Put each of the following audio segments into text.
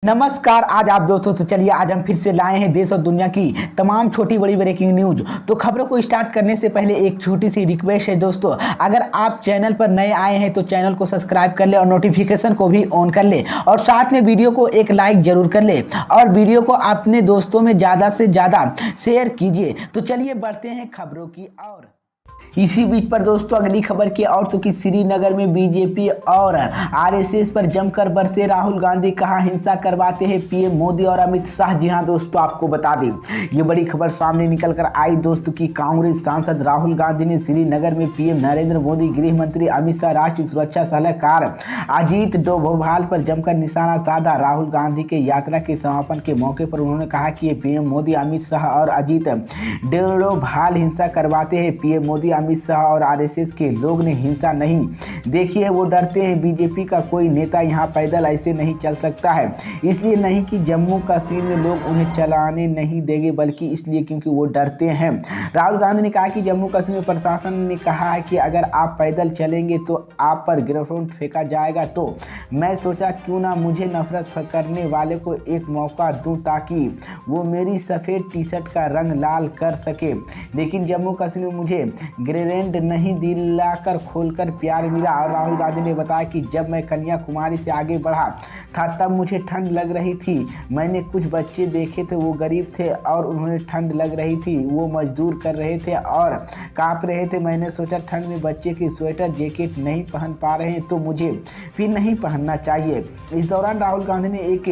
नमस्कार। आज आप दोस्तों से चलिए आज हम फिर से लाए हैं देश और दुनिया की तमाम छोटी बड़ी ब्रेकिंग न्यूज। तो खबरों को स्टार्ट करने से पहले एक छोटी सी रिक्वेस्ट है दोस्तों, अगर आप चैनल पर नए आए हैं तो चैनल को सब्सक्राइब कर ले और नोटिफिकेशन को भी ऑन कर ले और साथ में वीडियो को एक लाइक जरूर कर ले और वीडियो को अपने दोस्तों में ज़्यादा से ज़्यादा शेयर कीजिए। तो चलिए बढ़ते हैं खबरों की ओर। इसी बीच पर दोस्तों अगली खबर की ओर तो कि श्रीनगर में बीजेपी और आरएसएस पर जमकर बरसे राहुल गांधी, कहा हिंसा करवाते हैं पीएम मोदी और अमित शाह। जी हां दोस्तों, आपको बता दें ये बड़ी खबर सामने निकल कर आई दोस्तों कि कांग्रेस सांसद राहुल गांधी ने श्रीनगर में पीएम नरेंद्र मोदी, गृह मंत्री अमित शाह, राष्ट्रीय सुरक्षा सलाहकार अजीत डोभाल पर जमकर निशाना साधा। राहुल गांधी के यात्रा के समापन के मौके पर उन्होंने कहा कि पीएम मोदी, अमित शाह और अजीत डोभाल हिंसा करवाते हैं। पीएम मोदी, अमित शाह और आरएसएस के लोग ने हिंसा नहीं देखी है, वो डरते हैं। बीजेपी का कोई नेता यहाँ पैदल ऐसे नहीं चल सकता है, इसलिए नहीं कि जम्मू कश्मीर में लोग उन्हें चलाने नहीं देंगे, बल्कि इसलिए क्योंकि वो डरते हैं। राहुल गांधी ने कहा कि जम्मू कश्मीर प्रशासन ने कहा है कि अगर आप पैदल चलेंगे तो आप पर ग्रेनेड फेंका जाएगा। तो मैं सोचा क्यों ना मुझे नफरत करने वाले को एक मौका दूं ताकि वो मेरी सफ़ेद टी शर्ट का रंग लाल कर सके। लेकिन जम्मू कश्मीर में मुझे ग्रेनेड नहीं दिलाकर खोलकर प्यार मिला। और राहुल गांधी ने बताया कि जब मैं कन्याकुमारी से आगे बढ़ा था तब मुझे ठंड लग रही थी। मैंने कुछ बच्चे देखे थे, वो गरीब थे और उन्हें ठंड लग रही थी, वो मजदूर कर रहे थे और कांप रहे थे। मैंने सोचा ठंड में बच्चे की स्वेटर जैकेट नहीं पहन पा रहे हैं तो मुझे भी नहीं पहनना चाहिए। इस दौरान राहुल गांधी ने एक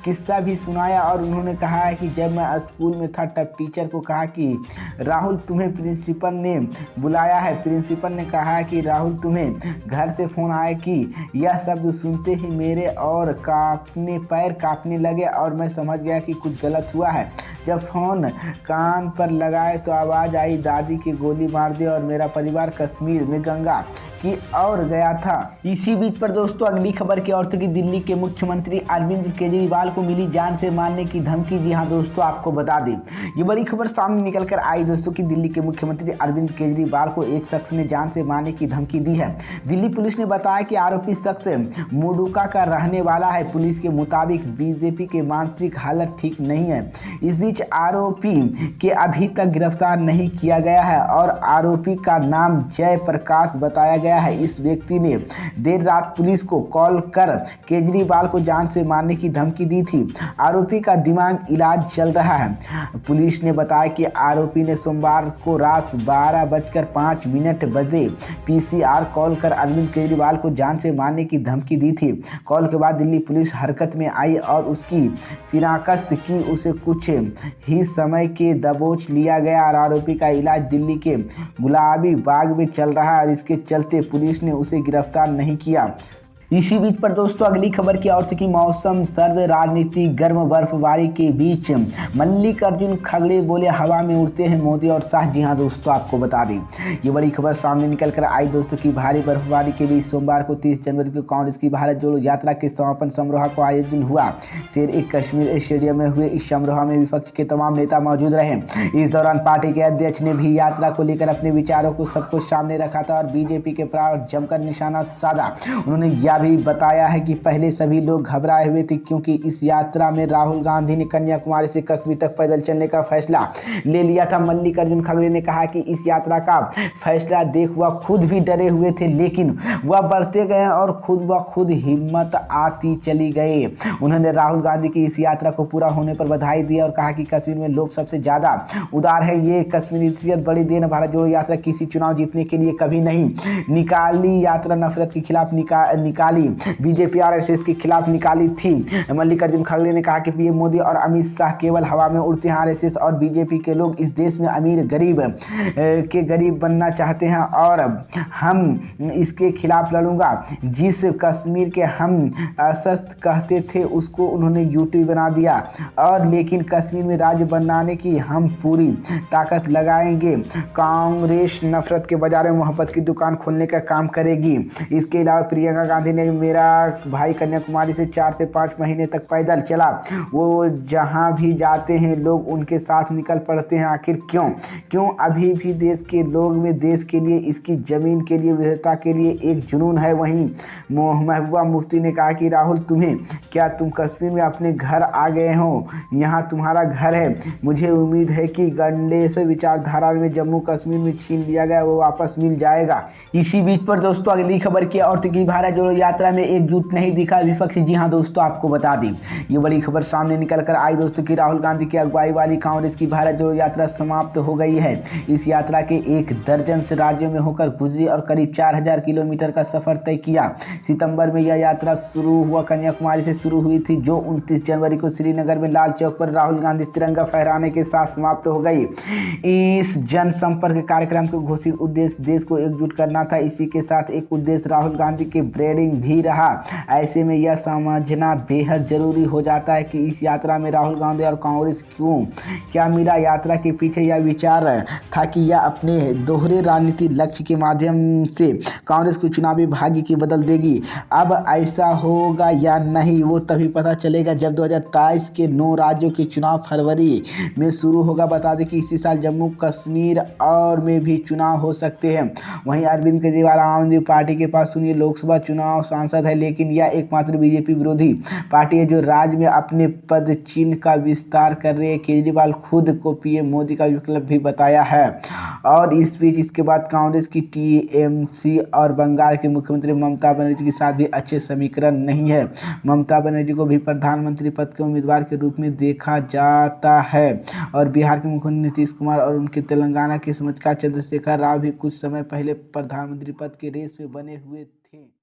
किस्सा भी सुनाया और उन्होंने कहा है कि जब मैं स्कूल में था तब टीचर को कहा कि राहुल तुम्हें प्रिंसिपल ने बुलाया है। प्रिंसिपल ने कहा कि राहुल तुम्हें घर से फोन आया कि यह शब्द सुनते ही मेरे और पैर कांपने लगे और मैं समझ गया कि कुछ गलत हुआ है। जब फोन कान पर लगाए तो आवाज़ आई, दादी की गोली मार दी और मेरा परिवार कश्मीर में गंगा की ओर गया था। इसी बीच पर दोस्तों अगली खबर की ओर कि दिल्ली के मुख्यमंत्री अरविंद केजरीवाल को मिली जान से मारने की धमकी। जी हां दोस्तों, आपको बता दें ये बड़ी खबर सामने निकल कर आई दोस्तों कि दिल्ली के मुख्यमंत्री अरविंद केजरीवाल को एक शख्स ने जान से मारने की धमकी दी है। दिल्ली पुलिस ने बताया कि आरोपी शख्स मोडुका का रहने वाला है। पुलिस के मुताबिक बीजेपी के मानसिक हालत ठीक नहीं है। इस बीच आरोपी के अभी तक गिरफ्तार नहीं किया गया है और आरोपी का नाम जय प्रकाश बताया गया है। इस व्यक्ति ने देर रात पुलिस को कॉल कर केजरीवाल को जान से मारने की धमकी दी थी। आरोपी का दिमाग इलाज चल रहा है। पुलिस ने बताया कि आरोपी ने सोमवार को रात 12:05 बजे पीसीआर कॉल कर अरविंद केजरीवाल को जान से मारने की धमकी दी थी। कॉल के बाद दिल्ली पुलिस हरकत में आई और उसकी शिनाख्त की। उसे कुछ ही समय के दबोच लिया गया और आरोपी का इलाज दिल्ली के गुलाबी बाग में चल रहा है और इसके चलते पुलिस ने उसे गिरफ्तार नहीं किया। इसी बीच पर दोस्तों अगली खबर की ओर से कि मौसम सर्द, राजनीति गर्म, बर्फबारी के बीच मल्लिकार्जुन खड़गे बोले हवा में उड़ते हैं मोदी और शाह। जी हां दोस्तों, आपको बता दें ये बड़ी खबर सामने निकल कर आई दोस्तों की भारी बर्फबारी के बीच सोमवार को 30 जनवरी को कांग्रेस की भारत जोड़ो यात्रा के समापन समारोह का आयोजन हुआ। शेर-ए-कश्मीर स्टेडियम में हुए इस समारोह में विपक्ष के तमाम नेता मौजूद रहे। इस दौरान पार्टी के अध्यक्ष ने भी यात्रा को लेकर अपने विचारों को सबको सामने रखा था और बीजेपी के पर जमकर निशाना साधा। उन्होंने भी बताया है कि पहले सभी लोग घबराए हुए थे क्योंकि इस यात्रा में राहुल गांधी ने कन्याकुमारी से कश्मीर तक पैदल चलने का फैसला ले लिया था। मल्लिकार्जुन खड़गे ने कहा कि इस यात्रा का फैसला देख वह खुद भी डरे हुए थे, लेकिन वह बढ़ते गए और खुद ब खुद हिम्मत आती चली गई। उन्होंने राहुल गांधी की इस यात्रा को पूरा होने पर बधाई दी और कहा कि कश्मीर में लोग सबसे ज्यादा उदार है। ये कश्मीरियत बड़ी देन। भारत जोड़ो यात्रा किसी चुनाव जीतने के लिए कभी नहीं निकाली यात्रा, नफरत के खिलाफ निकाली बीजेपी आरएसएस के खिलाफ निकाली थी। मल्लिकार्जुन खड़गे ने कहा कि पीएम मोदी और अमित शाह केवल हवा में उड़ते हैं। आरएसएस और बीजेपी के लोग इस देश में अमीर गरीब बनना चाहते हैं और हम इसके खिलाफ लड़ूंगा। जिस कश्मीर के हम अस्वस्थ कहते थे उसको उन्होंने यूटी बना दिया और लेकिन कश्मीर में राज्य बनाने की हम पूरी ताकत लगाएंगे। कांग्रेस नफरत के बजाय मोहब्बत की दुकान खोलने का काम करेगी। इसके अलावा प्रियंका गांधी ने मेरा भाई कन्याकुमारी से 4 से 5 महीने तक पैदल चला। वो जहाँ भी जाते हैं लोग उनके साथ निकल पड़ते हैं। आखिर क्यों अभी भी देश के लोग में देश के लिए, इसकी ज़मीन के लिए, विविधता के लिए एक जुनून है। वहीं महबूबा मुफ्ती ने कहा कि राहुल तुम कश्मीर में अपने घर आ गए हो, यहाँ तुम्हारा घर है। मुझे उम्मीद है कि गंडेस विचारधारा में जम्मू कश्मीर में छीन लिया गया वो वापस मिल जाएगा। इसी बीच पर दोस्तों अगली खबर की और कि भारत जोड़ो यात्रा में एकजुट नहीं दिखा विपक्ष। जी हां दोस्तों, आपको बता दें ये बड़ी खबर सामने निकल कर आई दोस्तों कि राहुल गांधी की अगुवाई वाली कांग्रेस की भारत जोड़ो यात्रा समाप्त हो गई है। इस यात्रा के 1 दर्जन से राज्यों में होकर गुजरी और करीब 4000 किलोमीटर का सफर तय किया। सितंबर में यह यात्रा शुरू हुआ कन्याकुमारी से शुरू हुई थी, जो 29 जनवरी को श्रीनगर में लाल चौक पर राहुल गांधी तिरंगा फहराने के साथ समाप्त हो गई। इस जनसंपर्क कार्यक्रम का घोषित उद्देश्य देश को एकजुट करना था। इसी के साथ एक उद्देश्य राहुल गांधी के ब्रांडिंग भी रहा। ऐसे में यह समझना बेहद जरूरी हो जाता है कि इस यात्रा में राहुल गांधी और कांग्रेस क्या मिला। यात्रा के पीछे यह विचार था कि यह अपने दोहरे राजनीतिक लक्ष्य के माध्यम से कांग्रेस को चुनावी भाग्य की बदल देगी। अब ऐसा होगा या नहीं वो तभी पता चलेगा जब 2023 के 9 राज्यों के चुनाव फरवरी में शुरू होगा। बता दें कि इसी साल जम्मू कश्मीर और में भी चुनाव हो सकते हैं। वहीं अरविंद केजरीवाल आम आदमी पार्टी के पास सुनिए लोकसभा चुनाव सांसद है, लेकिन यह एकमात्र बीजेपी विरोधी पार्टी है जो राज्य में अपने पद चिन्ह का विस्तार कर रही है। केजरीवाल खुद को पीएम मोदी का विकल्प भी बताया है। और इस बीच इसके बाद कांग्रेस की टीएमसी और बंगाल की मुख्यमंत्री ममता बनर्जी के साथ भी अच्छे समीकरण नहीं है। ममता बनर्जी को भी प्रधानमंत्री पद के उम्मीदवार के रूप में देखा जाता है और बिहार के मुख्यमंत्री नीतीश कुमार और उनके तेलंगाना के चंद्रशेखर राव भी कुछ समय पहले प्रधानमंत्री पद के रेस में बने हुए थे।